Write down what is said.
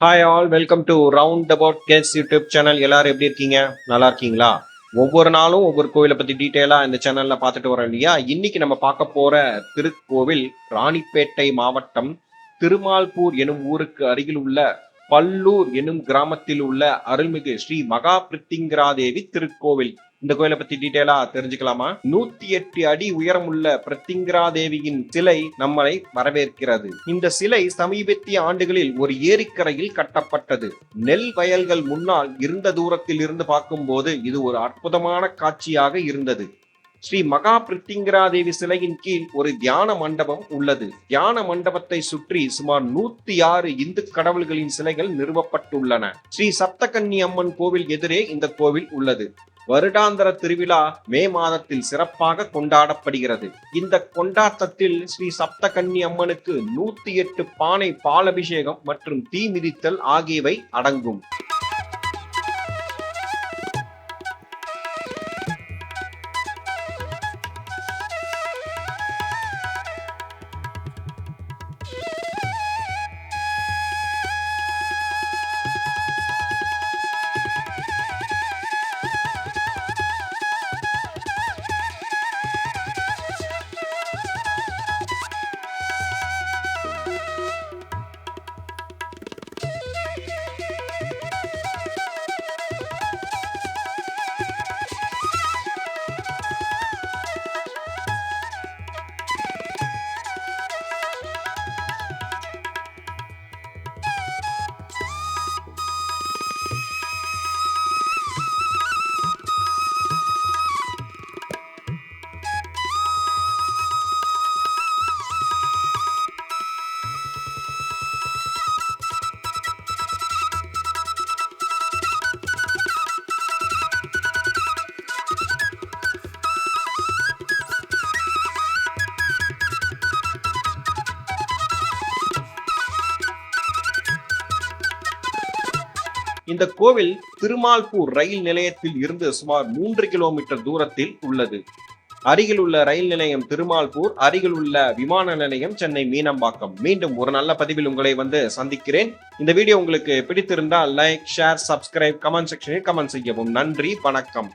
Hi all welcome to round about Gates YouTube channel. எல்லாரும் எப்படி இருக்கீங்க? நல்லா இருக்கீங்களா? ஒவ்வொரு நாளும் ஒவ்வொரு கோவிலை பத்தி டீட்டெயிலா இந்த சேனல்ல பார்த்துட்டு வரோம் இல்லையா? இன்னைக்கு நம்ம பார்க்க போற திருக்கோவில் ராணிப்பேட்டை மாவட்டம் திருமால்பூர் எனும் ஊருக்கு அருகில் உள்ள பல்லூர் எனும் கிராமத்தில் உள்ள அருள்மிகு ஸ்ரீ மகா பிரித்திங்கராதேவி திருக்கோவில். இந்த கோயிலை பத்தி டீட்டெயிலா தெரிஞ்சுக்கலாமா? 108 அடி உயரம் உள்ள பிரித்திங்கராதேவியின் சிலை நம்மளை வரவேற்கிறது. இந்த சிலை சமீபத்திய ஆண்டுகளில் ஒரு ஏரிக்கரையில் கட்டப்பட்டது. நெல் வயல்கள் முன்னால் இருந்த தூரத்தில் இருந்து பார்க்கும்போது இது ஒரு அற்புதமான காட்சியாக இருந்தது. ஸ்ரீ மகா பிரித்திங்கராதேவி சிலையின் கீழ் ஒரு தியான மண்டபம் உள்ளது. தியான மண்டபத்தை சுற்றி சுமார் 106 இந்து கடவுள்களின் சிலைகள் நிறுவப்பட்டுள்ளன. ஸ்ரீ சப்தகன்னி அம்மன் கோவில் எதிரே இந்த கோவில் உள்ளது. வருடாந்திர திருவிழா மே மாதத்தில் சிறப்பாக கொண்டாடப்படுகிறது. இந்த கொண்டாட்டத்தில் ஸ்ரீ சப்தகன்னி அம்மனுக்கு 108 பானை பாலபிஷேகம் மற்றும் தீ மிதித்தல் ஆகியவை அடங்கும். இந்த கோவில் திருமால்பூர் ரயில் நிலையத்தில் இருந்து சுமார் 3 கிலோமீட்டர் தூரத்தில் உள்ளது. அருகில் உள்ள ரயில் நிலையம் திருமால்பூர், அருகில் உள்ள விமான நிலையம் சென்னை மீனம்பாக்கம். மீண்டும் ஒரு நல்ல பதிவில் உங்களை சந்திக்கிறேன். இந்த வீடியோ உங்களுக்கு பிடித்திருந்தால் லைக், ஷேர், சப்ஸ்கிரைப், கமெண்ட் செக்ஷனில் கமெண்ட் செய்யவும். நன்றி, வணக்கம்.